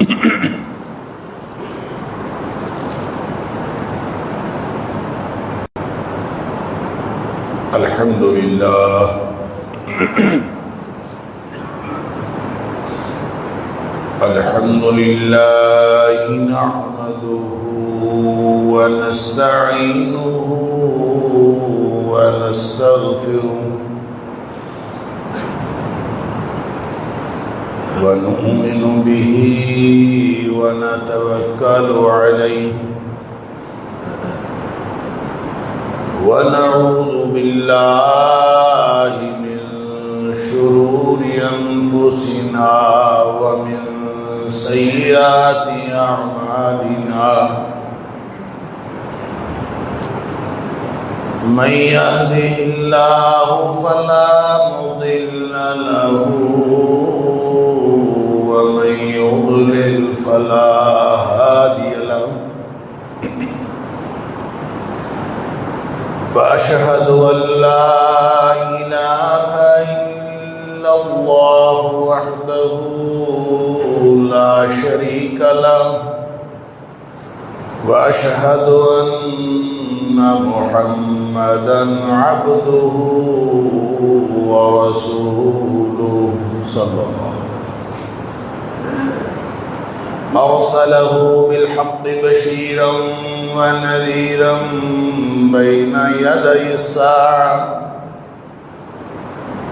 الحمد لله الحمد لله نحمده ونستعينه ونستغفره ونؤمن به ونتوكل عليه ونعوذ بالله من شرور أنفسنا ومن سيئات أعمالنا من يهده الله فلا مضل له ومن يضلل فلا هادي له فأشهد أن لا إله إلا الله وحده لا شريك له وأشهد أن محمدا عبده ورسوله صلى الله عليه وسلم أرسله بالحق بشيرا ونذيرا بين يدي الساعة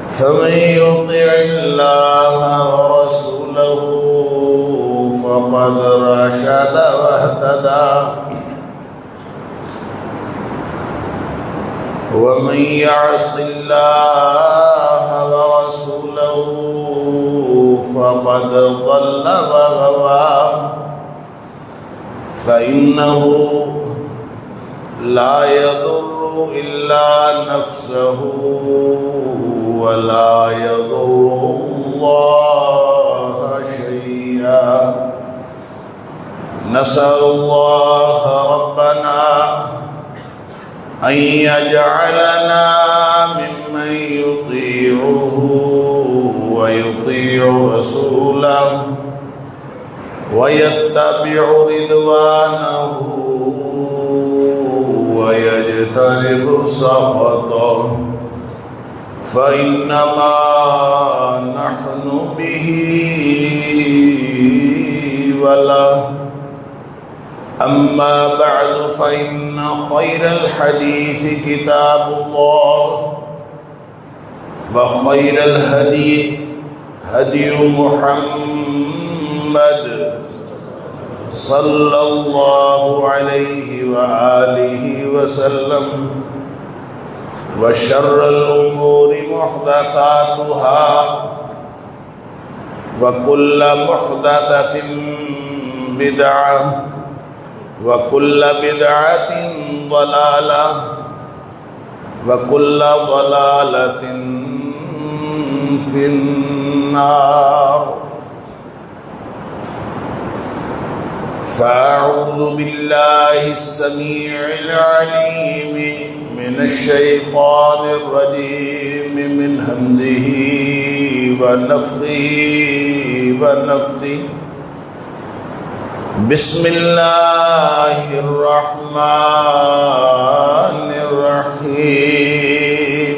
فمن يطع الله ورسوله فقد رشد واهتدى ومن يعص الله ورسوله فقد ضل وغوى فإنه لا يضر إلا نفسه ولا يضر الله شيئا نسأل الله ربنا أن يجعلنا ممن يطيعه ويطيع رسوله ويتبع رضوانه ويجتنب سخطه فإنما نحن به وله أما بعد فإن خير الحديث كتاب الله وخير الهدي هدي محمد صلى الله عليه وآله وسلم وشر الأمور محدثاتها وكل محدثة بدعة وكل بدعة ضلالة وكل ضلالة في النار فأعوذ بالله السميع العليم من الشيطان الرجيم من همزه ونفخه ونفثه بسم الله الرحمن الرحيم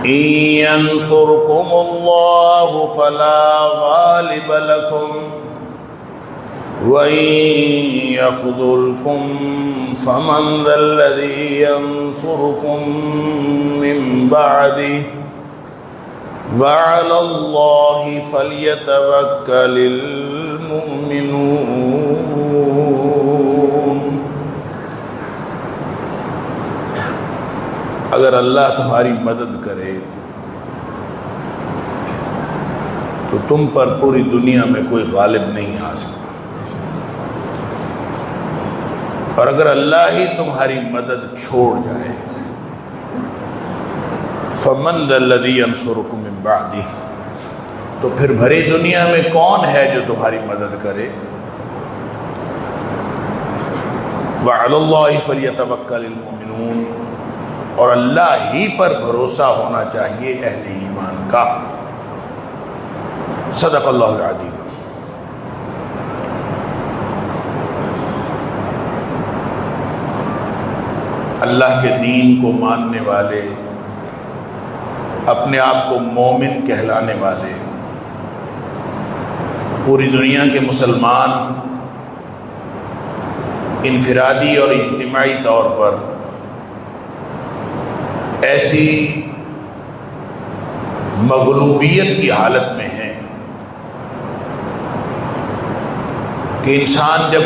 إن ينصركم الله فلا غالب لكم وإن يخذلكم فمن ذا الذي ينصركم من بعده وعلى الله فليتوكل المؤمنون اگر اللہ تمہاری مدد کرے تو تم پر پوری دنیا میں کوئی غالب نہیں آ سکتا، اور اگر اللہ ہی تمہاری مدد چھوڑ جائے فمن ذا الذی ینصرکم من بعدہ، تو پھر بھری دنیا میں کون ہے جو تمہاری مدد کرے؟ وعلی اللہ فلیتوکل المؤمنون، اور اللہ ہی پر بھروسہ ہونا چاہیے اہل ایمان کا۔ صدق اللہ العظیم۔ اللہ کے دین کو ماننے والے، اپنے آپ کو مومن کہلانے والے، پوری دنیا کے مسلمان انفرادی اور اجتماعی طور پر ایسی مغلوبیت کی حالت میں ہیں کہ انسان جب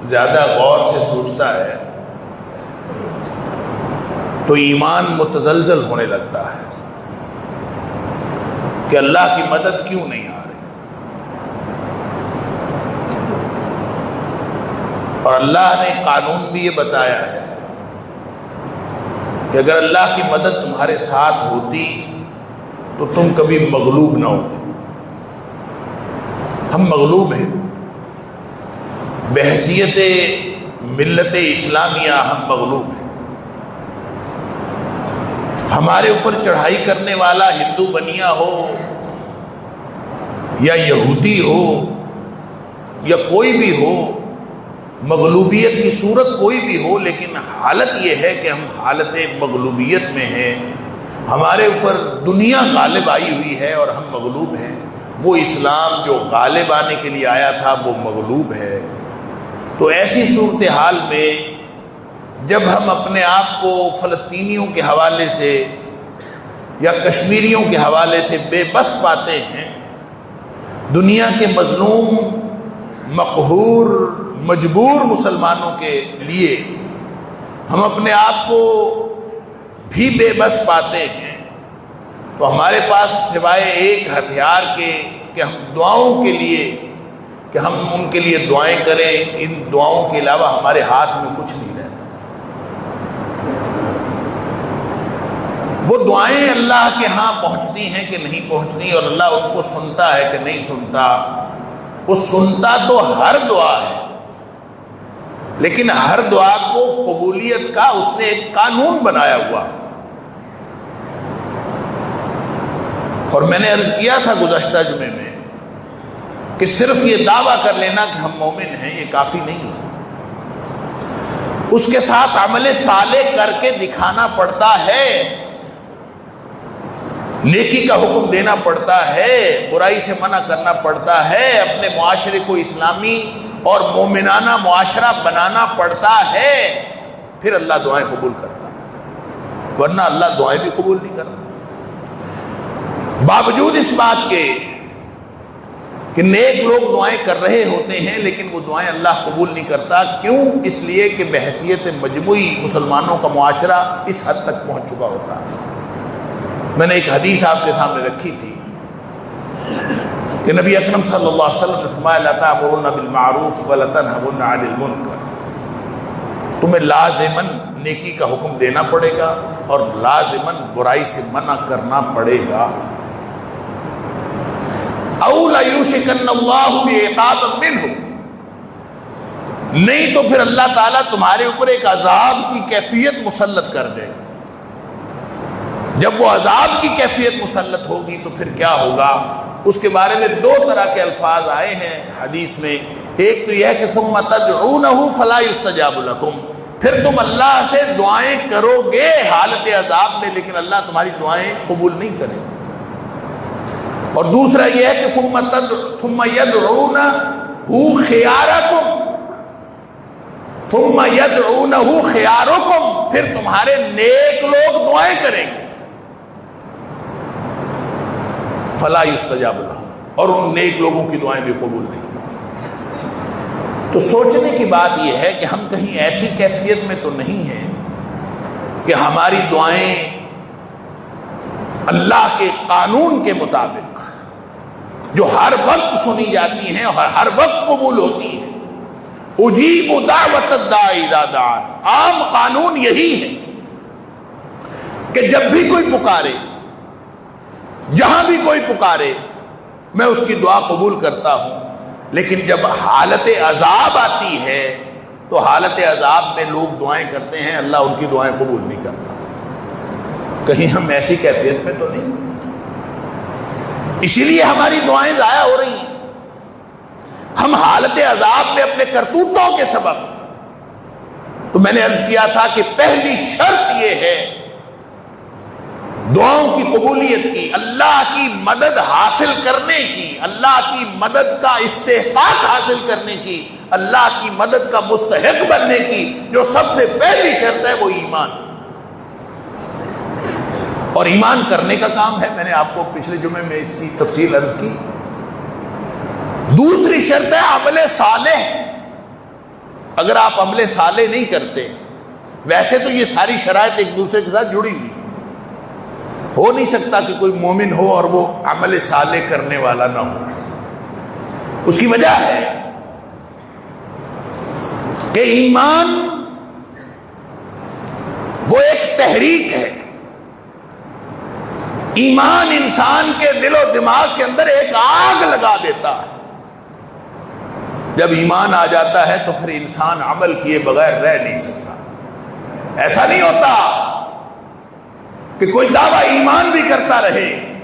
زیادہ غور سے سوچتا ہے تو ایمان متزلزل ہونے لگتا ہے کہ اللہ کی مدد کیوں نہیں آ رہی، اور اللہ نے قانون بھی یہ بتایا ہے کہ اگر اللہ کی مدد تمہارے ساتھ ہوتی تو تم کبھی مغلوب نہ ہوتے۔ ہم مغلوب ہیں، بحیثیت ملت اسلامیہ ہم مغلوب ہیں۔ ہمارے اوپر چڑھائی کرنے والا ہندو بنیا ہو یا یہودی ہو یا کوئی بھی ہو، مغلوبیت کی صورت کوئی بھی ہو، لیکن حالت یہ ہے کہ ہم حالت مغلوبیت میں ہیں۔ ہمارے اوپر دنیا غالب آئی ہوئی ہے اور ہم مغلوب ہیں۔ وہ اسلام جو غالب آنے کے لیے آیا تھا وہ مغلوب ہے۔ تو ایسی صورتحال میں جب ہم اپنے آپ کو فلسطینیوں کے حوالے سے یا کشمیریوں کے حوالے سے بے بس پاتے ہیں، دنیا کے مظلوم، مقہور، مجبور مسلمانوں کے لیے ہم اپنے آپ کو بھی بے بس پاتے ہیں، تو ہمارے پاس سوائے ایک ہتھیار کے کہ ہم دعاؤں کے لیے، کہ ہم ان کے لیے دعائیں کریں، ان دعاؤں کے علاوہ ہمارے ہاتھ میں کچھ نہیں رہتا۔ وہ دعائیں اللہ کے ہاں پہنچتی ہیں کہ نہیں پہنچتی، اور اللہ ان کو سنتا ہے کہ نہیں سنتا۔ وہ سنتا تو ہر دعا ہے، لیکن ہر دعا کو قبولیت کا اس نے ایک قانون بنایا ہوا ہے۔ اور میں نے عرض کیا تھا گزشتہ جمعے میں کہ صرف یہ دعویٰ کر لینا کہ ہم مومن ہیں یہ کافی نہیں ہے، اس کے ساتھ عمل صالح کر کے دکھانا پڑتا ہے، نیکی کا حکم دینا پڑتا ہے، برائی سے منع کرنا پڑتا ہے، اپنے معاشرے کو اسلامی اور مومنانہ معاشرہ بنانا پڑتا ہے، پھر اللہ دعائیں قبول کرتا، ورنہ اللہ دعائیں بھی قبول نہیں کرتا۔ باوجود اس بات کے کہ نیک لوگ دعائیں کر رہے ہوتے ہیں، لیکن وہ دعائیں اللہ قبول نہیں کرتا۔ کیوں؟ اس لیے کہ بحیثیت مجموعی مسلمانوں کا معاشرہ اس حد تک پہنچ چکا ہوتا ہے۔ میں نے ایک حدیث آپ کے سامنے رکھی تھی کہ نبی اکرم صلی اللہ علیہ وسلم نے فرمایا لا تأمرون بالمعروف ولا تنهون عن المنکر، تمہیں لازماً نیکی کا حکم دینا پڑے گا اور لازماً برائی سے منع کرنا پڑے گا۔ او لیوشکن اللہ بعقاب منہ، نہیں تو پھر اللہ تعالیٰ تمہارے اوپر ایک عذاب کی کیفیت مسلط کر دے گا۔ جب وہ عذاب کی کیفیت مسلط ہوگی تو پھر کیا ہوگا؟ اس کے بارے میں دو طرح کے الفاظ آئے ہیں حدیث میں۔ ایک تو یہ ہے کہ ثم تدعونہ فلا یستجاب لکم، پھر تم اللہ سے دعائیں کرو گے حالت عذاب میں، لیکن اللہ تمہاری دعائیں قبول نہیں کرے گا۔ اور دوسرا یہ ہے کہ ثم یدعونہ خیارکم، ثم یدعونہ خیارکم، پھر تمہارے نیک لوگ دعائیں کریں گے، فلا یستجاب لہم، اور ان نیک لوگوں کی دعائیں بھی قبول نہیں۔ تو سوچنے کی بات یہ ہے کہ ہم کہیں ایسی کیفیت میں تو نہیں ہیں کہ ہماری دعائیں اللہ کے قانون کے مطابق جو ہر وقت سنی جاتی ہیں اور ہر وقت قبول ہوتی ہیں، اجیب دعوت الداعی اذا دعان، عام قانون یہی ہے کہ جب بھی کوئی پکارے، جہاں بھی کوئی پکارے، میں اس کی دعا قبول کرتا ہوں۔ لیکن جب حالت عذاب آتی ہے تو حالت عذاب میں لوگ دعائیں کرتے ہیں، اللہ ان کی دعائیں قبول نہیں کرتا۔ کہیں ہم ایسی کیفیت میں تو نہیں؟ اسی لیے ہماری دعائیں ضائع ہو رہی ہیں، ہم حالت عذاب میں اپنے کرتوتوں کے سبب۔ تو میں نے عرض کیا تھا کہ پہلی شرط یہ ہے دعاؤں کی قبولیت کی، اللہ کی مدد حاصل کرنے کی، اللہ کی مدد کا استحقاق حاصل کرنے کی، اللہ کی مدد کا مستحق بننے کی جو سب سے پہلی شرط ہے وہ ایمان۔ اور ایمان کرنے کا کام ہے، میں نے آپ کو پچھلے جمعے میں اس کی تفصیل عرض کی۔ دوسری شرط ہے عمل صالح۔ اگر آپ عمل صالح نہیں کرتے، ویسے تو یہ ساری شرائط ایک دوسرے کے ساتھ جڑی ہوئی، ہو نہیں سکتا کہ کوئی مومن ہو اور وہ عمل صالح کرنے والا نہ ہو۔ اس کی وجہ ہے کہ ایمان وہ ایک تحریک ہے، ایمان انسان کے دل و دماغ کے اندر ایک آگ لگا دیتا ہے۔ جب ایمان آ جاتا ہے تو پھر انسان عمل کیے بغیر رہ نہیں سکتا۔ ایسا نہیں ہوتا کہ کوئی دعویٰ ایمان بھی کرتا رہے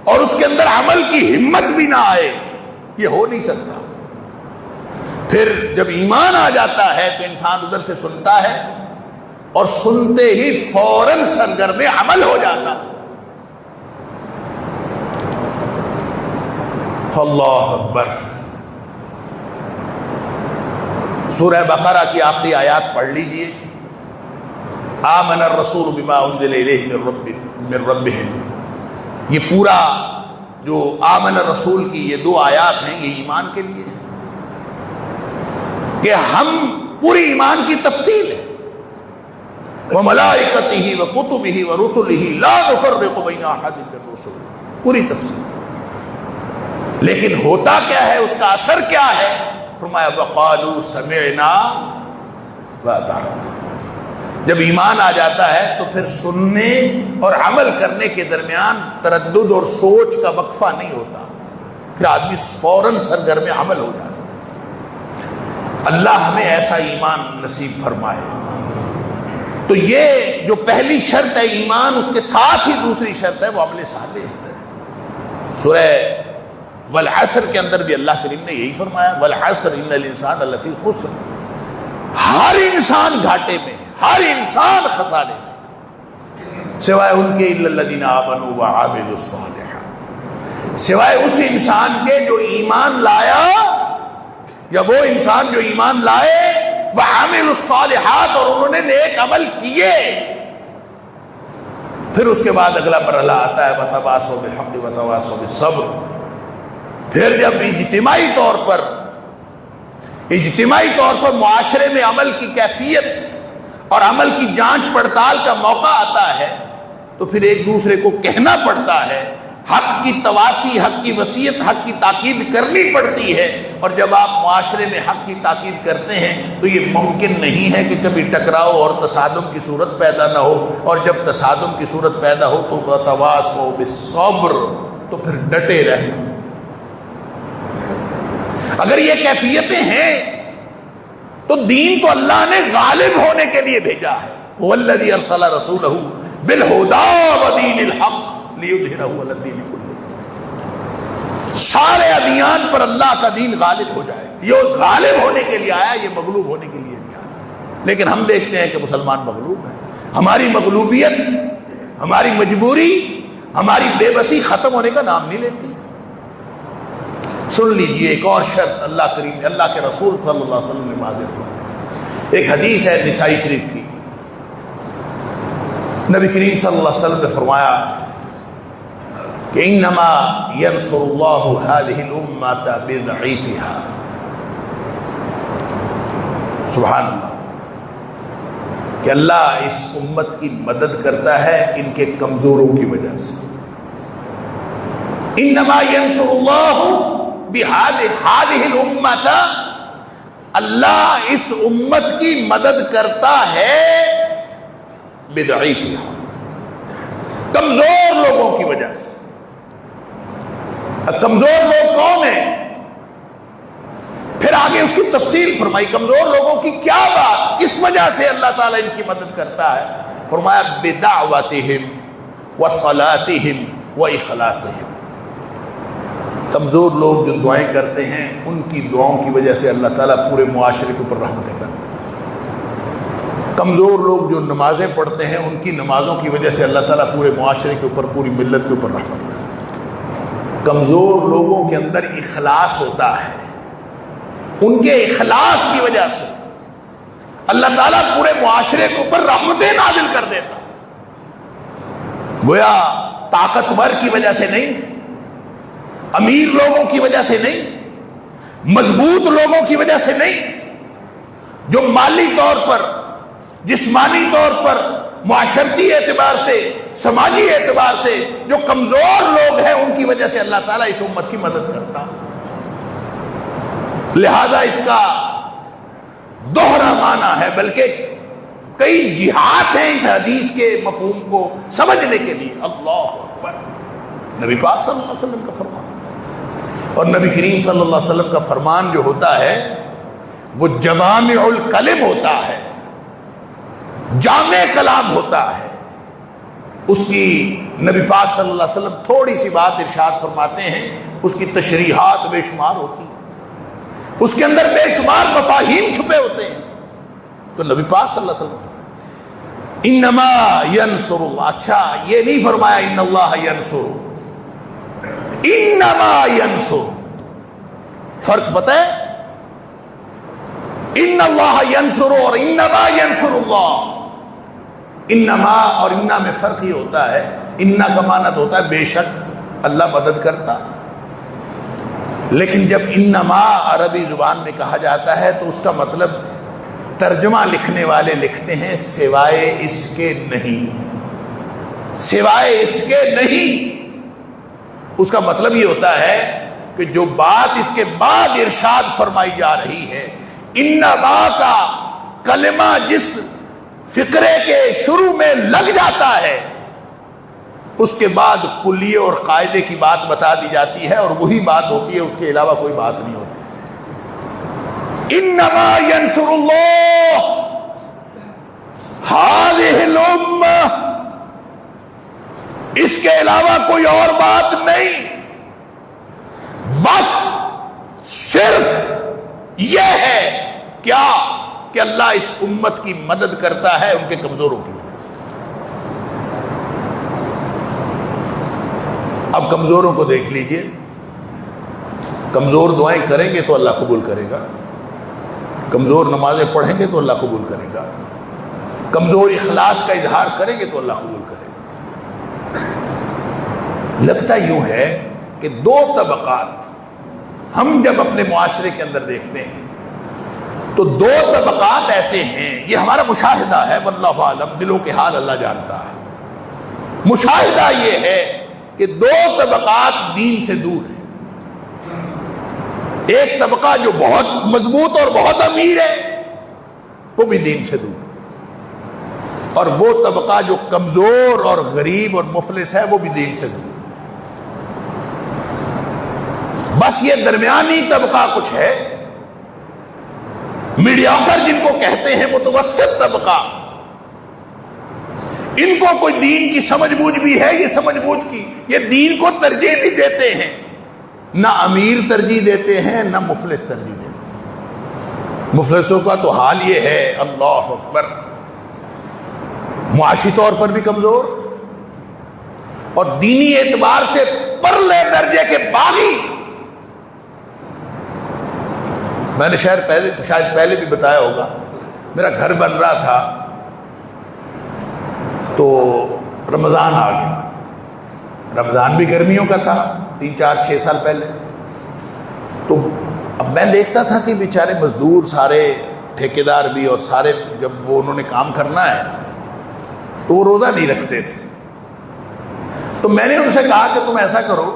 اور اس کے اندر عمل کی ہمت بھی نہ آئے، یہ ہو نہیں سکتا۔ پھر جب ایمان آ جاتا ہے تو انسان ادھر سے سنتا ہے اور سنتے ہی فوراً سرگرم عمل ہو جاتا۔ اللہ اکبر۔ سورہ بقرہ کی آخری آیات پڑھ لیجئے۔ آمن الرسول بما انزل الیہ من ربہ، یہ پورا جو آمن الرسول کی یہ دو آیات ہیں یہ ایمان کے لیے ہے کہ ہم پوری ایمان کی تفصیل ہے۔ وملائکتہ وکتبہ ورسلہ لا نفرق بین احد من رسلہ، پوری تفصیل۔ لیکن ہوتا کیا ہے، اس کا اثر کیا ہے؟ فرمایا وقالوا سمعنا واطعنا۔ جب ایمان آ جاتا ہے تو پھر سننے اور عمل کرنے کے درمیان تردد اور سوچ کا وقفہ نہیں ہوتا، پھر آدمی فوراً سرگرم عمل ہو جاتا۔ اللہ ہمیں ایسا ایمان نصیب فرمائے۔ تو یہ جو پہلی شرط ہے ایمان، اس کے ساتھ ہی دوسری شرط ہے وہ عمل صالح۔ سورہ والعصر کے اندر بھی اللہ کریم نے یہی فرمایا، والعصر ان الانسان لفی خسر، ہر انسان گھاٹے میں، ہر انسان خسارے میں، سوائے ان کے الا الذین آمنوا وعملوا الصالحات، سوائے اس انسان کے جو ایمان لایا، یا وہ انسان جو ایمان لائے وعملوا الصالحات، اور انہوں نے نیک عمل کیے۔ پھر اس کے بعد اگلا مرحلہ آتا ہے وتواصوا بالحق وتواصوا بالصبر۔ پھر جب اجتماعی طور پر معاشرے میں عمل کی کیفیت اور عمل کی جانچ پڑتال کا موقع آتا ہے تو پھر ایک دوسرے کو کہنا پڑتا ہے، حق کی تواسی، حق کی وصیت، حق کی تاکید کرنی پڑتی ہے۔ اور جب آپ معاشرے میں حق کی تاکید کرتے ہیں تو یہ ممکن نہیں ہے کہ کبھی ٹکراؤ اور تصادم کی صورت پیدا نہ ہو، اور جب تصادم کی صورت پیدا ہو تو وتواصوا بالصبر، تو پھر ڈٹے رہنا۔ اگر یہ کیفیتیں ہیں تو دین تو اللہ نے غالب ہونے کے لیے بھیجا ہے۔ والذی ارسل رسولہ بالہدی ودین الحق لیظہرہ علی الدین کلہ، سارے ادیان پر اللہ کا دین غالب ہو جائے۔ یہ غالب ہونے کے لیے آیا، یہ مغلوب ہونے کے لیے نہیں آیا۔ لیکن ہم دیکھتے ہیں کہ مسلمان مغلوب ہیں۔ ہماری مغلوبیت، ہماری مجبوری، ہماری بے بسی ختم ہونے کا نام نہیں لیتی۔ سن لیجئے ایک اور شرط اللہ کریم نے، اللہ کے رسول صلی اللہ علیہ وسلم نے واضح فرمائی۔ ایک حدیث ہے نسائی شریف کی، نبی کریم صلی اللہ علیہ وسلم نے فرمایا کہ انما ینصر اللہ هذه الامة بضعیفها۔ سبحان اللہ، کہ اللہ اس امت کی مدد کرتا ہے ان کے کمزوروں کی وجہ سے۔ انما ینصر اللہ بهذه الامة، اللہ اس امت کی مدد کرتا ہے بضعیفها، کمزور لوگوں کی وجہ سے۔ کمزور لوگ کون ہیں؟ پھر آگے اس کی تفصیل فرمائی، کمزور لوگوں کی کیا بات، کس وجہ سے اللہ تعالیٰ ان کی مدد کرتا ہے؟ فرمایا بدعوتہم وصلاتہم واخلاصہم، کمزور لوگ جو دعائیں کرتے ہیں ان کی دعاؤں کی وجہ سے اللہ تعالیٰ پورے معاشرے کے اوپر رحمتیں کرتے ہیں. کمزور لوگ جو نمازیں پڑھتے ہیں ان کی نمازوں کی وجہ سے اللہ تعالیٰ پورے معاشرے کے اوپر، پوری ملت کے اوپر رحمت کرتے ہیں. کمزور لوگوں کے اندر اخلاص ہوتا ہے، ان کے اخلاص کی وجہ سے اللہ تعالیٰ پورے معاشرے کے اوپر رحمتیں نازل کر دیتا. گویا طاقتور کی وجہ سے نہیں، امیر لوگوں کی وجہ سے نہیں، مضبوط لوگوں کی وجہ سے نہیں، جو مالی طور پر، جسمانی طور پر، معاشرتی اعتبار سے، سماجی اعتبار سے جو کمزور لوگ ہیں ان کی وجہ سے اللہ تعالیٰ اس امت کی مدد کرتا. لہذا اس کا دوہرا معنی ہے، بلکہ کئی جہات ہیں اس حدیث کے مفہوم کو سمجھنے کے لیے. اللہ اکبر. نبی پاک صلی اللہ علیہ وسلم کا فرمان، اور نبی کریم صلی اللہ علیہ وسلم کا فرمان جو ہوتا ہے وہ جوامع الکلم ہوتا ہے، جامع کلام ہوتا ہے. اس کی نبی پاک صلی اللہ علیہ وسلم تھوڑی سی بات ارشاد فرماتے ہیں، اس کی تشریحات بے شمار ہوتی ہیں، اس کے اندر بے شمار مفاہیم چھپے ہوتے ہیں. تو نبی پاک صلی اللہ علیہ وسلم انما ینصر اللہ، اچھا یہ نہیں فرمایا ان اللہ ینصر، انما ینصر. فرق پتہ ہے؟ ان اللہ ینصر اور انما ینصر اللہ. انما اور انا میں فرق یہ ہوتا ہے، انا کا معنی ہوتا ہے بے شک اللہ مدد کرتا، لیکن جب انما عربی زبان میں کہا جاتا ہے تو اس کا مطلب ترجمہ لکھنے والے لکھتے ہیں سوائے اس کے نہیں، سوائے اس کے نہیں. اس کا مطلب یہ ہوتا ہے کہ جو بات اس کے بعد ارشاد فرمائی جا رہی ہے، انما کا کلمہ جس فقرے کے شروع میں لگ جاتا ہے اس کے بعد کلیے اور قاعدے کی بات بتا دی جاتی ہے، اور وہی بات ہوتی ہے، اس کے علاوہ کوئی بات نہیں ہوتی. انما ینصر اللہ ہذہ الامہ، اس کے علاوہ کوئی اور بات نہیں، بس صرف یہ ہے کیا کہ اللہ اس امت کی مدد کرتا ہے ان کے کمزوروں کی وجہ سے. اب کمزوروں کو دیکھ لیجئے، کمزور دعائیں کریں گے تو اللہ قبول کرے گا، کمزور نمازیں پڑھیں گے تو اللہ قبول کرے گا، کمزور اخلاص کا اظہار کریں گے تو اللہ قبول کرے گا. لگتا یوں ہے کہ دو طبقات ہم جب اپنے معاشرے کے اندر دیکھتے ہیں تو دو طبقات ایسے ہیں، یہ ہمارا مشاہدہ ہے، واللہ عالم، دلوں کے حال اللہ جانتا ہے. مشاہدہ یہ ہے کہ دو طبقات دین سے دور ہیں. ایک طبقہ جو بہت مضبوط اور بہت امیر ہے وہ بھی دین سے دور، اور وہ طبقہ جو کمزور اور غریب اور مفلس ہے وہ بھی دین سے دور. بس یہ درمیانی طبقہ کچھ ہے، میڈیاکر جن کو کہتے ہیں، متوسط طبقہ، ان کو کوئی دین کی سمجھ بوجھ بھی ہے، یہ سمجھ بوجھ کی یہ دین کو ترجیح بھی دیتے ہیں، نہ امیر ترجیح دیتے ہیں نہ مفلس ترجیح دیتے ہیں. مفلسوں کا تو حال یہ ہے، اللہ اکبر، معاشی طور پر بھی کمزور اور دینی اعتبار سے پرلے درجے کے باغی. میں نے شاید پہلے بھی بتایا ہوگا، میرا گھر بن رہا تھا تو رمضان آ گیا. رمضان بھی گرمیوں کا تھا، 3 4 6 سال پہلے. تو اب میں دیکھتا تھا کہ بیچارے مزدور سارے، ٹھیکیدار بھی، اور سارے جب وہ انہوں نے کام کرنا ہے تو وہ روزہ نہیں رکھتے تھے. تو میں نے ان سے کہا کہ تم ایسا کرو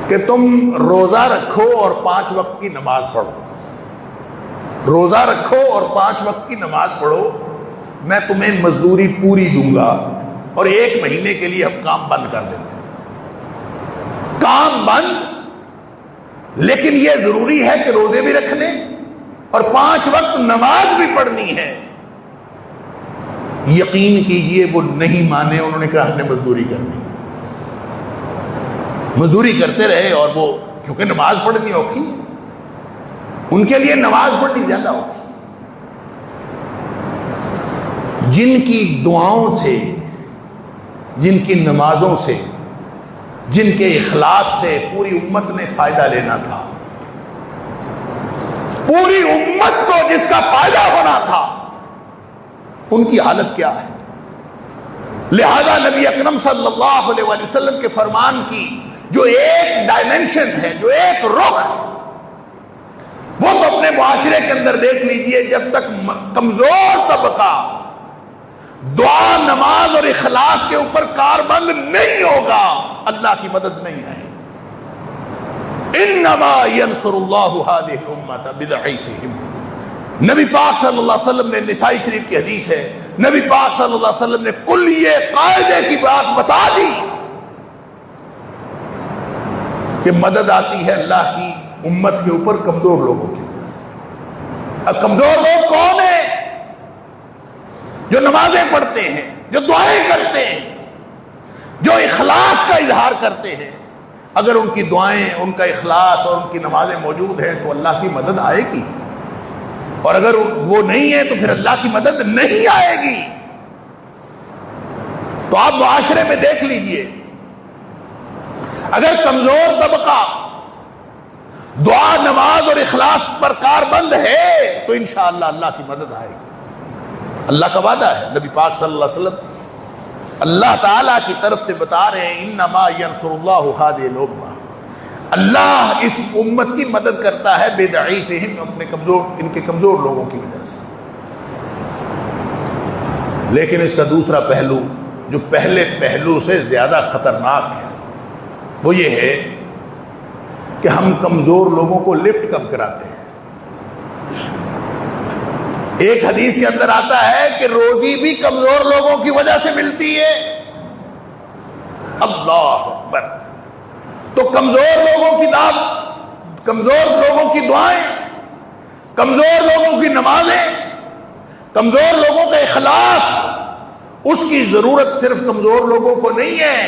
کہ تم روزہ رکھو اور 5 وقت کی نماز پڑھو. روزہ رکھو اور 5 وقت کی نماز پڑھو، میں تمہیں مزدوری پوری دوں گا، اور 1 مہینے کے لیے ہم کام بند کر دیتے ہیں. کام بند، لیکن یہ ضروری ہے کہ روزے بھی رکھنے اور 5 وقت نماز بھی پڑھنی ہے. یقین کیجئے وہ نہیں مانے، انہوں نے کہا ہم نے مزدوری کرنی. مزدوری کرتے رہے، اور وہ کیونکہ نماز پڑھنی اوکھی، ان کے لیے نماز پڑھنی زیادہ اوکھی۔ جن کی دعاؤں سے، جن کی نمازوں سے، جن کے اخلاص سے پوری امت نے فائدہ لینا تھا، پوری امت کو جس کا فائدہ ہونا تھا، ان کی حالت کیا ہے؟ لہذا نبی اکرم صلی اللہ علیہ وسلم کے فرمان کی جو ایک ڈائمنشن ہے، جو ایک رخ، وہ تو اپنے معاشرے کے اندر دیکھ لیجئے، جب تک کمزور طبقہ دعا، نماز اور اخلاص کے اوپر کاربند نہیں ہوگا، اللہ کی مدد نہیں آئے۔ انما ینصر اللہ ہذہ الامۃ بضعیفہم۔ نبی پاک صلی اللہ علیہ وسلم نے، نسائی شریف کی حدیث ہے، نبی پاک صلی اللہ علیہ وسلم نے کلیہ قاعدے کی بات بتا دی کہ مدد آتی ہے اللہ کی امت کے اوپر کمزور لوگوں کی وجہ سے۔ اب کمزور لوگ کون ہیں؟ جو نمازیں پڑھتے ہیں، جو دعائیں کرتے ہیں، جو اخلاص کا اظہار کرتے ہیں۔ اگر ان کی دعائیں، ان کا اخلاص اور ان کی نمازیں موجود ہیں تو اللہ کی مدد آئے گی، اور اگر وہ نہیں ہے تو پھر اللہ کی مدد نہیں آئے گی۔ تو آپ معاشرے میں دیکھ لیجئے، اگر کمزور طبقہ دعا، نماز اور اخلاص پر کاربند ہے تو انشاءاللہ اللہ کی مدد آئے گی۔ اللہ کا وعدہ ہے، نبی پاک صلی اللہ علیہ وسلم اللہ تعالیٰ کی طرف سے بتا رہے ہیں، انما ینصر اللہ ہذہ الامۃ، اللہ اس امت کی مدد کرتا ہے بضعیفہم، اپنے کمزور، ان کے کمزور لوگوں کی وجہ سے۔ لیکن اس کا دوسرا پہلو جو پہلے پہلو سے زیادہ خطرناک ہے وہ یہ ہے کہ ہم کمزور لوگوں کو لفٹ کب کراتے ہیں۔ ایک حدیث کے اندر آتا ہے کہ روزی بھی کمزور لوگوں کی وجہ سے ملتی ہے۔ اللہ اکبر! تو کمزور لوگوں کی دعوت، کمزور لوگوں کی دعائیں، کمزور لوگوں کی نمازیں، کمزور لوگوں کا اخلاص، اس کی ضرورت صرف کمزور لوگوں کو نہیں ہے،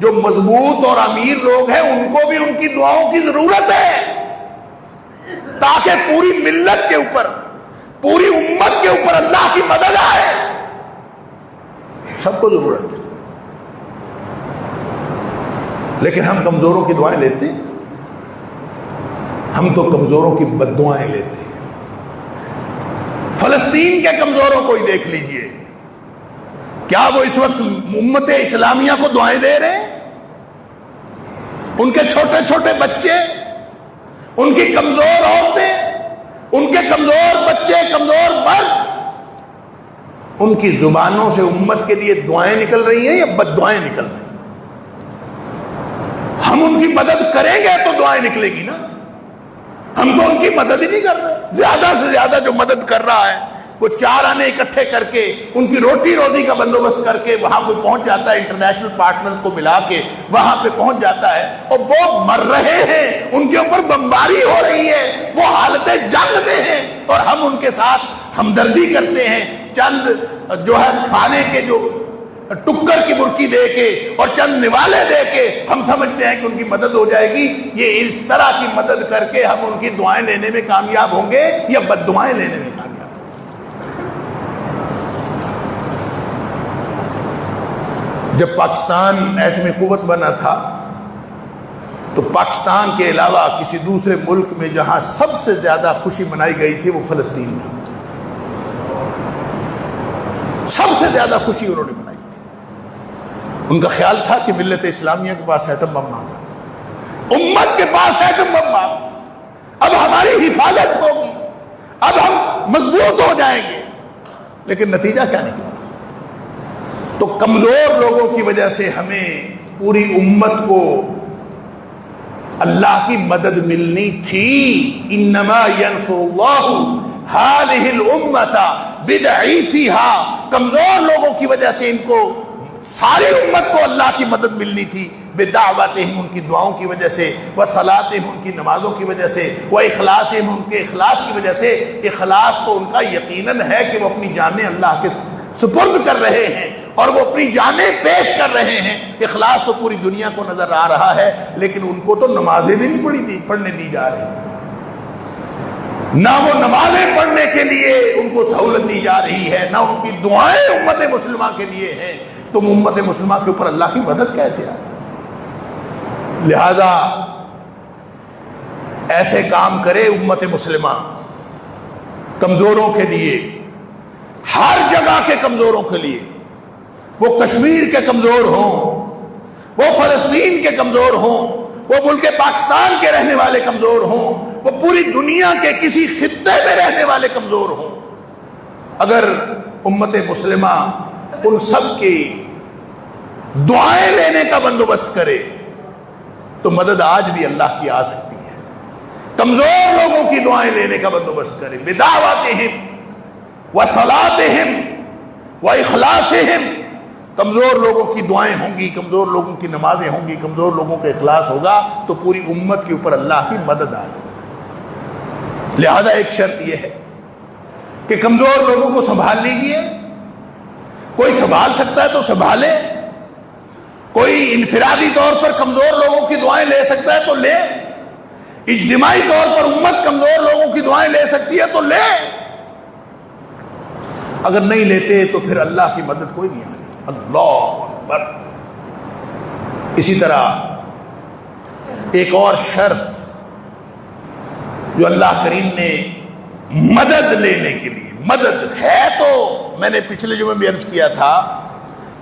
جو مضبوط اور امیر لوگ ہیں ان کو بھی ان کی دعاؤں کی ضرورت ہے، تاکہ پوری ملت کے اوپر، پوری امت کے اوپر اللہ کی مدد آئے۔ سب کو ضرورت ہے، لیکن ہم کمزوروں کی دعائیں لیتے ہیں، ہم تو کمزوروں کی بد دعائیں لیتے ہیں۔ فلسطین کے کمزوروں کو ہی دیکھ لیجئے، کیا وہ اس وقت امت اسلامیہ کو دعائیں دے رہے ہیں؟ ان کے چھوٹے چھوٹے بچے، ان کی کمزور عورتیں، ان کے کمزور بچے، کمزور مرد، ان کی زبانوں سے امت کے لیے دعائیں نکل رہی ہیں یا بد دعائیں نکل رہی ہیں؟ ہم ان کی مدد کریں گے تو دعائیں نکلے گی نا، ہم تو ان کی مدد ہی نہیں کر رہے۔ زیادہ سے زیادہ جو مدد کر رہا ہے وہ 4 آنے اکٹھے کر کے، ان کی روٹی روزی کا بندوبست کر کے وہاں کوئی پہنچ جاتا ہے، انٹرنیشنل پارٹنرز کو ملا کے وہاں پہ پہنچ جاتا ہے، اور وہ مر رہے ہیں، ان کے اوپر بمباری ہو رہی ہے، وہ حالت جنگ میں ہیں، اور ہم ان کے ساتھ ہمدردی کرتے ہیں، چند جو ہے کھانے کے جو ٹکر کی برکی دے کے اور چند نوالے دے کے ہم سمجھتے ہیں کہ ان کی مدد ہو جائے گی۔ یہ اس طرح کی مدد کر کے ہم ان کی دعائیں لینے میں کامیاب ہوں گے یا بد دعائیں لینے میں کامیاب؟ جب پاکستان ایٹمی قوت بنا تھا تو پاکستان کے علاوہ کسی دوسرے ملک میں جہاں سب سے زیادہ خوشی منائی گئی تھی وہ فلسطین میں، سب سے زیادہ خوشی انہوں نے منائی تھی۔ ان کا خیال تھا کہ ملت اسلامیہ کے پاس ایٹم بم آ گیا، امت کے پاس ایٹم بم آ گیا، اب ہماری حفاظت ہوگی، اب ہم مضبوط ہو جائیں گے۔ لیکن نتیجہ کیا نکلا؟ تو کمزور لوگوں کی وجہ سے ہمیں پوری امت کو اللہ کی مدد ملنی تھی۔ انما ینصر اللہ ہذہ الامۃ بضعیفہا، کمزور لوگوں کی وجہ سے ان کو، ساری امت کو اللہ کی مدد ملنی تھی، بدعوتہم، ان کی دعاؤں کی وجہ سے، وصلاتہم، ان کی نمازوں کی وجہ سے، واخلاصہم، ان کے اخلاص کی وجہ سے۔ اخلاص تو ان کا یقیناً ہے کہ وہ اپنی جانیں اللہ کے سپرد کر رہے ہیں، اور وہ اپنی جانیں پیش کر رہے ہیں. اخلاص تو پوری دنیا کو نظر آ رہا ہے، لیکن ان کو تو نمازیں بھی نہیں پڑھنے دی جا رہی، نہ وہ نمازیں پڑھنے کے لیے ان کو سہولت دی جا رہی ہے، نہ ان کی دعائیں امت مسلمہ کے لیے ہیں. تم امت مسلمہ کے اوپر اللہ کی مدد کیسے آئے؟ لہذا ایسے کام کرے امت مسلمہ کمزوروں کے لیے، ہر جگہ کے کمزوروں کے لیے، وہ کشمیر کے کمزور ہوں، وہ فلسطین کے کمزور ہوں، وہ ملک پاکستان کے رہنے والے کمزور ہوں، وہ پوری دنیا کے کسی خطے میں رہنے والے کمزور ہوں. اگر امت مسلمہ ان سب کی دعائیں لینے کا بندوبست کرے تو مدد آج بھی اللہ کی آ سکتی ہے. کمزور لوگوں کی دعائیں لینے کا بندوبست کرے، بدعواتہم وصلاتہم واخلاصہم. کمزور لوگوں کی دعائیں ہوں گی، کمزور لوگوں کی نمازیں ہوں گی، کمزور لوگوں کا اخلاص ہوگا تو پوری امت کے اوپر اللہ کی مدد آئے. لہذا ایک شرط یہ ہے کہ کمزور لوگوں کو سنبھال لیجیے. کوئی سنبھال سکتا ہے تو سنبھالے، کوئی انفرادی طور پر کمزور لوگوں کی دعائیں لے سکتا ہے تو لے، اجتماعی طور پر امت کمزور لوگوں کی دعائیں لے سکتی ہے تو لے. اگر نہیں لیتے تو پھر اللہ کی مدد کوئی نہیں آ رہی. اللہ اکبر. اسی طرح ایک اور شرط جو اللہ کریم نے مدد لینے کے لیے، مدد ہے تو میں نے پچھلے جمعے میں عرض کیا تھا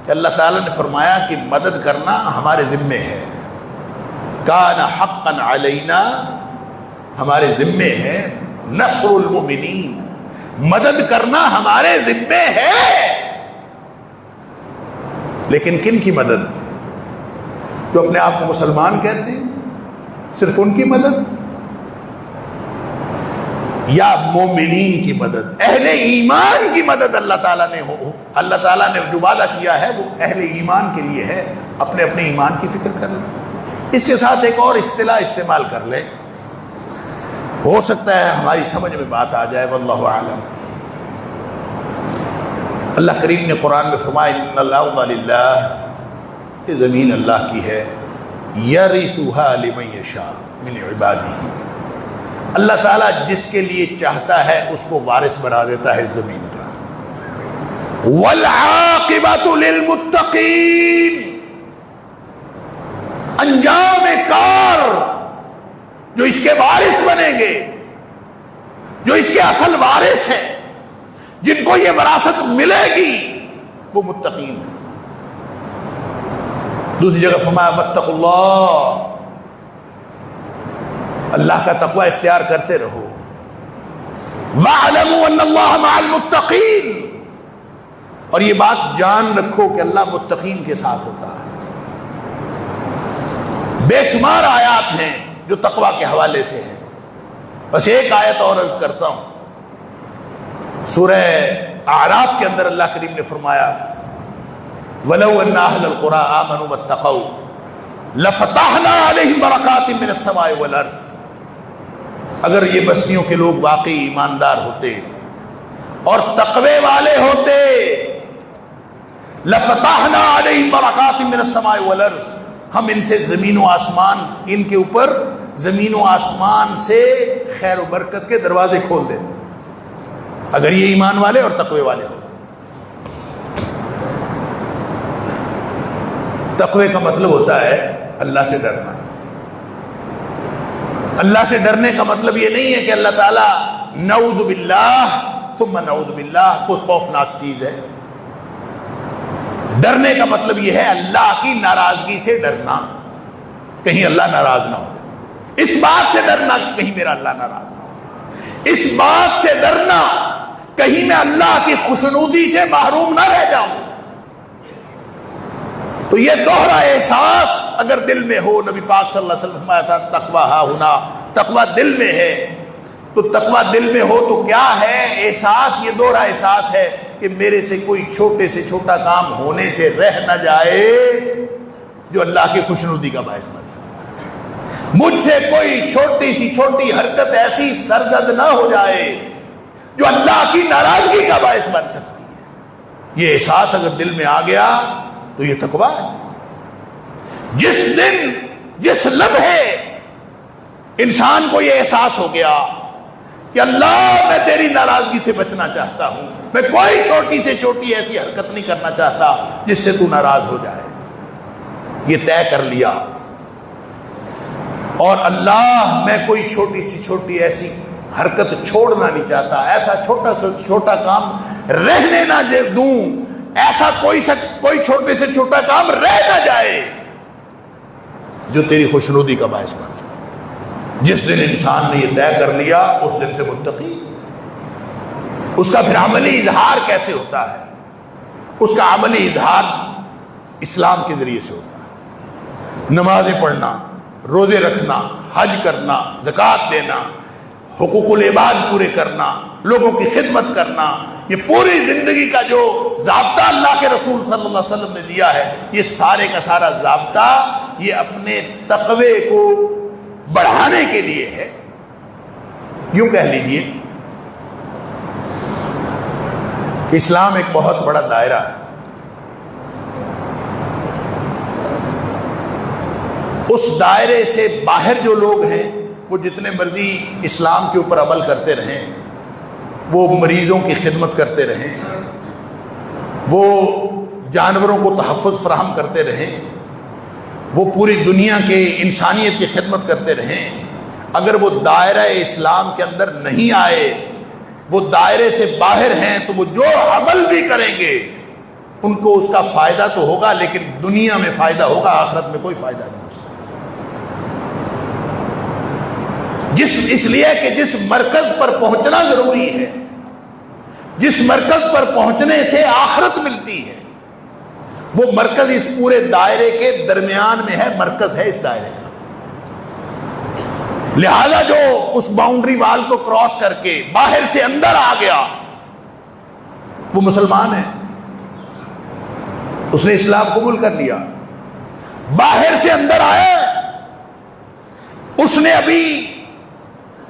کہ اللہ تعالیٰ نے فرمایا کہ مدد کرنا ہمارے ذمے ہے. کان حقا علینا، ہمارے ذمے ہے. نصر المؤمنین، مدد کرنا ہمارے ذمے ہے. لیکن کن کی مدد؟ جو اپنے آپ کو مسلمان کہتے ہیں، صرف ان کی مدد، یا مومنین کی مدد، اہل ایمان کی مدد اللہ تعالیٰ نے اللہ تعالیٰ نے جو وعدہ کیا ہے وہ اہل ایمان کے لیے ہے. اپنے اپنے ایمان کی فکر کر لیں. اس کے ساتھ ایک اور اصطلاح استعمال کر لیں، ہو سکتا ہے ہماری سمجھ میں بات آ جائے. واللہ اعلم. اللہ کریم نے قرآن میں فرمایا ان الارض للہ، یہ زمین اللہ کی ہے. یرثھا لمن یشاء من عبادہ، اللہ تعالیٰ جس کے لیے چاہتا ہے اس کو وارث بنا دیتا ہے زمین کا. والعاقبۃ للمتقین، انجام کار جو اس کے وارث بنیں گے، جو اس کے اصل وارث ہیں، جن کو یہ وراثت ملے گی، وہ متقین ہیں. دوسری جگہ فرمایا واتقوا اللہ، اللہ کا تقوی اختیار کرتے رہو. وَاعْلَمُوا أَنَّ اللَّهَ مَعَ الْمُتَّقِينَ، اور یہ بات جان رکھو کہ اللہ متقین کے ساتھ ہوتا ہے. بے شمار آیات ہیں جو تقوی کے حوالے سے ہیں. بس ایک آیت اور عرض کرتا ہوں. سورہ اعراف کے اندر اللہ کریم نے فرمایا وَلَوْ أَنَّ أَهْلَ الْقُرَىٰ آمَنُوا وَاتَّقَوْا لَفَتَحْنَا عَلَيْهِمْ بَرَكَاتٍ مِّنَ السَّمَاءِ وَالْأَرْضِ. اگر یہ بستیوں کے لوگ واقعی ایماندار ہوتے اور تقوی والے ہوتے، لَفَتَحْنَا عَلَيْهِمْ بَرَكَاتٍ مِّنَ السَّمَاءِ وَالْأَرْضِ، ہم ان سے زمین و آسمان، ان کے اوپر زمین و آسمان سے خیر و برکت کے دروازے کھول دیتے اگر یہ ایمان والے اور تقوی والے ہو. تقوی کا مطلب ہوتا ہے اللہ سے ڈرنا. اللہ سے ڈرنے کا مطلب یہ نہیں ہے کہ اللہ تعالیٰ نعوذ باللہ ثم نعوذ باللہ کوئی خوفناک چیز ہے. ڈرنے کا مطلب یہ ہے اللہ کی ناراضگی سے ڈرنا، کہیں اللہ ناراض نہ ہو. اس بات سے ڈرنا کہ کہیں میرا اللہ ناراض نہ ہو. اس بات سے ڈرنا کہیں میں اللہ کی خوشنودی سے محروم نہ رہ جاؤں. تو یہ دوہرا احساس اگر دل میں ہو، نبی پاک صلی اللہ علیہ وسلم فرمایا تھا تقویٰ ہا ہونا، تقویٰ دل میں ہے. تو تقویٰ دل میں ہو تو کیا ہے احساس؟ یہ دوہرا احساس ہے کہ میرے سے کوئی چھوٹے سے چھوٹا کام ہونے سے رہ نہ جائے جو اللہ کی خوشنودی کا باعث بن سکے. مجھ سے کوئی چھوٹی سی چھوٹی حرکت ایسی سرزد نہ ہو جائے جو اللہ کی ناراضگی کا باعث بن سکتی ہے. یہ احساس اگر دل میں آ گیا تو یہ تقویٰ ہے۔ جس دن جس لمحے انسان کو یہ احساس ہو گیا کہ اللہ میں تیری ناراضگی سے بچنا چاہتا ہوں، میں کوئی چھوٹی سے چھوٹی ایسی حرکت نہیں کرنا چاہتا جس سے تو ناراض ہو جائے، یہ طے کر لیا، اور اللہ میں کوئی چھوٹی سی چھوٹی ایسی حرکت چھوڑنا نہیں چاہتا، ایسا چھوٹا سے چھوٹا کام رہنے نہ دوں، ایسا کوئی چھوٹے سے چھوٹا کام رہ نہ جائے جو تیری خوشنودی کا باعث بن سکے۔ جس دن انسان نے یہ طے کر لیا اس دن سے متقی۔ اس کا پھر عملی اظہار کیسے ہوتا ہے؟ اس کا عملی اظہار اسلام کے ذریعے سے ہوتا ہے، نمازیں پڑھنا، روزے رکھنا، حج کرنا، زکوٰۃ دینا، حقوق العباد پورے کرنا، لوگوں کی خدمت کرنا، یہ پوری زندگی کا جو ضابطہ اللہ کے رسول صلی اللہ علیہ وسلم نے دیا ہے، یہ سارے کا سارا ضابطہ یہ اپنے تقوی کو بڑھانے کے لیے ہے۔ یوں کہہ لیجئے اسلام ایک بہت بڑا دائرہ ہے، اس دائرے سے باہر جو لوگ ہیں وہ جتنے مرضی اسلام کے اوپر عمل کرتے رہیں، وہ مریضوں کی خدمت کرتے رہیں، وہ جانوروں کو تحفظ فراہم کرتے رہیں، وہ پوری دنیا کے انسانیت کی خدمت کرتے رہیں، اگر وہ دائرہ اسلام کے اندر نہیں آئے، وہ دائرے سے باہر ہیں، تو وہ جو عمل بھی کریں گے ان کو اس کا فائدہ تو ہوگا، لیکن دنیا میں فائدہ ہوگا، آخرت میں کوئی فائدہ نہیں ہو سکتا۔ اس لیے کہ جس مرکز پر پہنچنا ضروری ہے، جس مرکز پر پہنچنے سے آخرت ملتی ہے، وہ مرکز اس پورے دائرے کے درمیان میں ہے، مرکز ہے اس دائرے کا۔ لہذا جو اس باؤنڈری وال کو کراس کر کے باہر سے اندر آ گیا وہ مسلمان ہے، اس نے اسلام قبول کر لیا۔ باہر سے اندر آئے، اس نے ابھی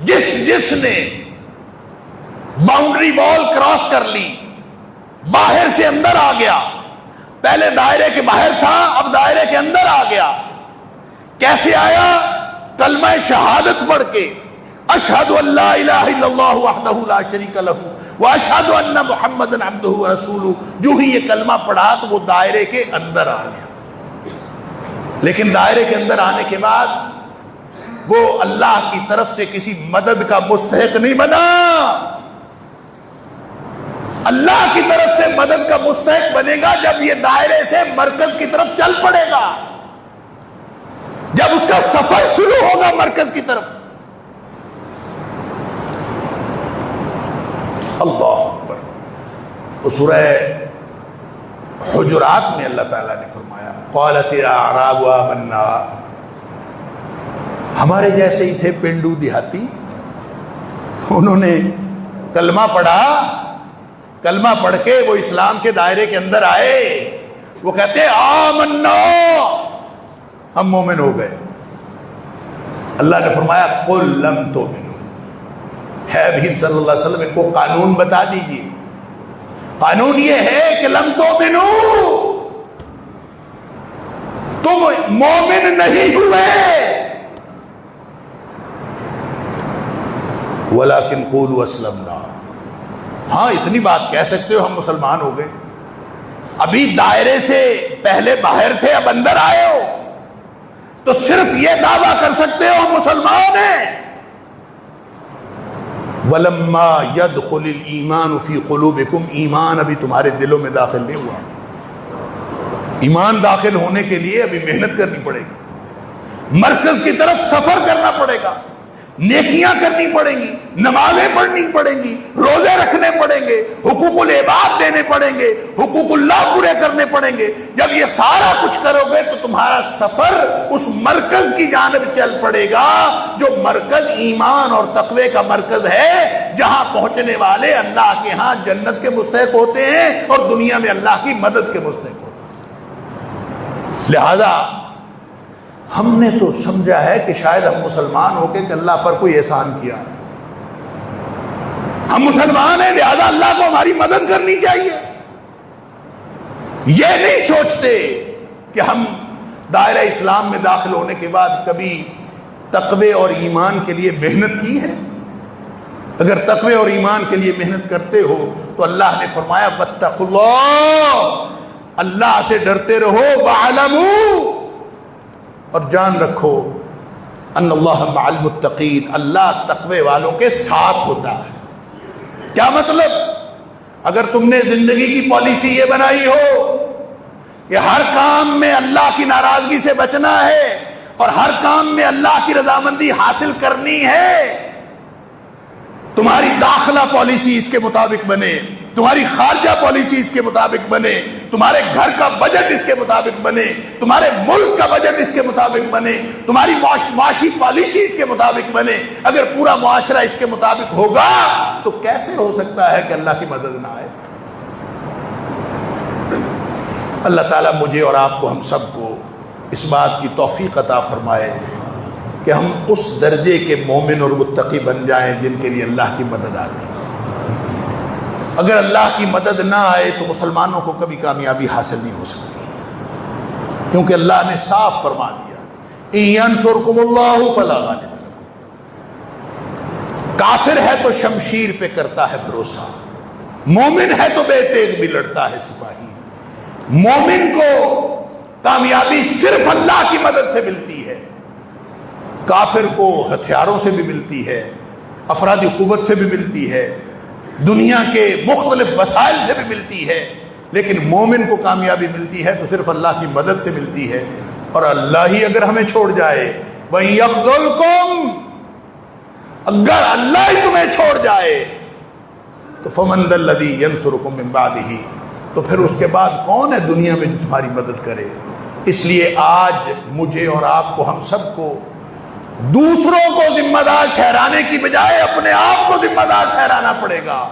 جس نے باؤنڈری وال کراس کر لی، باہر سے اندر آ گیا، پہلے دائرے کے باہر تھا، اب دائرے کے اندر آ گیا۔ کیسے آیا؟ کلمہ شہادت پڑھ کے، اشہد ان لا الہ الا اللہ وحدہ لا شریک لہ واشہد ان محمدا عبدہ ورسولہ، جو ہی یہ کلمہ پڑھا تو وہ دائرے کے اندر آ گیا۔ لیکن دائرے کے اندر آنے کے بعد وہ اللہ کی طرف سے کسی مدد کا مستحق نہیں بنا، اللہ کی طرف سے مدد کا مستحق بنے گا جب یہ دائرے سے مرکز کی طرف چل پڑے گا، جب اس کا سفر شروع ہوگا مرکز کی طرف۔ اللہ اکبر۔ سورہ حجرات میں اللہ تعالیٰ نے فرمایا قالت الاعراب آمنا، ہمارے جیسے ہی تھے پنڈو دیہاتی، انہوں نے کلمہ پڑھا، کلمہ پڑھ کے وہ اسلام کے دائرے کے اندر آئے، وہ کہتے آمنا، ہم مومن ہو گئے۔ اللہ نے فرمایا قل لم تؤمنوا، ہے بھی صلی اللہ علیہ وسلم کو قانون بتا دیجیے، قانون یہ ہے کہ لم تؤمنوا، تم مومن نہیں ہوئے، ولیکن قولوا اسلمنا، ہاں اتنی بات کہہ سکتے ہو ہم مسلمان ہو گئے۔ ابھی دائرے سے پہلے باہر تھے، اب اندر آئے ہو تو صرف یہ دعویٰ کر سکتے ہو ہم مسلمان ہیں۔ ولما يدخل الایمان فی قلوبکم، ایمان ابھی تمہارے دلوں میں داخل نہیں ہوا، ایمان داخل ہونے کے لیے ابھی محنت کرنی پڑے گی، مرکز کی طرف سفر کرنا پڑے گا، نیکیاں کرنی پڑیں گی، نمازیں پڑھنی پڑیں گی، روزے رکھنے پڑیں گے، حقوق العباد دینے پڑیں گے، حقوق اللہ پورے کرنے پڑیں گے۔ جب یہ سارا کچھ کرو گے تو تمہارا سفر اس مرکز کی جانب چل پڑے گا، جو مرکز ایمان اور تقوی کا مرکز ہے، جہاں پہنچنے والے اللہ کے ہاں جنت کے مستحق ہوتے ہیں اور دنیا میں اللہ کی مدد کے مستحق ہوتے ہیں۔ لہذا ہم نے تو سمجھا ہے کہ شاید ہم مسلمان ہو کے کہ اللہ پر کوئی احسان کیا، ہم مسلمان ہیں لہذا اللہ کو ہماری مدد کرنی چاہیے، یہ نہیں سوچتے کہ ہم دائرہ اسلام میں داخل ہونے کے بعد کبھی تقوی اور ایمان کے لیے محنت کی ہے؟ اگر تقوی اور ایمان کے لیے محنت کرتے ہو تو اللہ نے فرمایا واتقوا اللہ، اللہ سے ڈرتے رہو، وَاعْلَمُوا، اور جان رکھو ان اللہ مع المتقین، اللہ تقوی والوں کے ساتھ ہوتا ہے۔ کیا مطلب؟ اگر تم نے زندگی کی پالیسی یہ بنائی ہو کہ ہر کام میں اللہ کی ناراضگی سے بچنا ہے اور ہر کام میں اللہ کی رضامندی حاصل کرنی ہے، تمہاری داخلہ پالیسی اس کے مطابق بنے، تمہاری خارجہ پالیسی اس کے مطابق بنے، تمہارے گھر کا بجٹ اس کے مطابق بنے، تمہارے ملک کا بجٹ اس کے مطابق بنے، تمہاری معاشی پالیسی اس کے مطابق بنے، اگر پورا معاشرہ اس کے مطابق ہوگا تو کیسے ہو سکتا ہے کہ اللہ کی مدد نہ آئے؟ اللہ تعالیٰ مجھے اور آپ کو، ہم سب کو اس بات کی توفیق عطا فرمائے کہ ہم اس درجے کے مومن اور متقی بن جائیں جن کے لیے اللہ کی مدد آتی ہے۔ اگر اللہ کی مدد نہ آئے تو مسلمانوں کو کبھی کامیابی حاصل نہیں ہو سکتی، کیونکہ اللہ نے صاف فرما دیا إِن يَنْصُرْكُمُ اللَّهُ فَلَا غَالِبَ لَكُمْ۔ کافر ہے تو شمشیر پہ کرتا ہے بھروسہ، مومن ہے تو بے تیغ بھی لڑتا ہے سپاہی۔ مومن کو کامیابی صرف اللہ کی مدد سے ملتی ہے، کافر کو ہتھیاروں سے بھی ملتی ہے، افرادی قوت سے بھی ملتی ہے، دنیا کے مختلف وسائل سے بھی ملتی ہے، لیکن مومن کو کامیابی ملتی ہے تو صرف اللہ کی مدد سے ملتی ہے۔ اور اللہ ہی اگر ہمیں چھوڑ جائے، وَإِن يَخْذُلْكُمْ، اگر اللہ ہی تمہیں چھوڑ جائے تو فَمَنْ ذَا الَّذِي يَنْصُرُكُمْ مِنْ بَعْدِهِ، تو پھر اس کے بعد کون ہے دنیا میں جو تمہاری مدد کرے؟ اس لیے آج مجھے اور آپ کو، ہم سب کو دوسروں کو ذمہ دار ٹھہرانے کی بجائے اپنے آپ کو ذمہ دار ٹھہرانا پڑے گا۔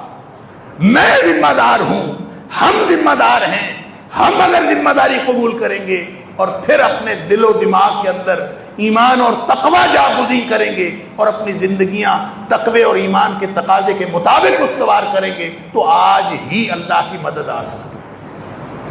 میں ذمہ دار ہوں، ہم ذمہ دار ہیں۔ ہم اگر ذمہ داری قبول کریں گے اور پھر اپنے دل و دماغ کے اندر ایمان اور تقوی جاگزیں کریں گے اور اپنی زندگیاں تقوی اور ایمان کے تقاضے کے مطابق استوار کریں گے تو آج ہی اللہ کی مدد آ سکتی ہے۔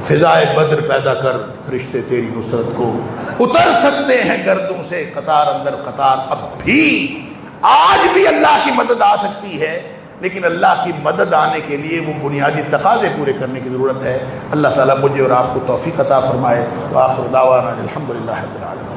فضائے بدر پیدا کر فرشتے تیری نصرت کو، اتر سکتے ہیں گردوں سے قطار اندر قطار، اب بھی آج بھی اللہ کی مدد آ سکتی ہے، لیکن اللہ کی مدد آنے کے لیے وہ بنیادی تقاضے پورے کرنے کی ضرورت ہے۔ اللہ تعالیٰ مجھے اور آپ کو توفیق عطا فرمائے۔ وآخر دعوانا الحمدللہ رب العالمین۔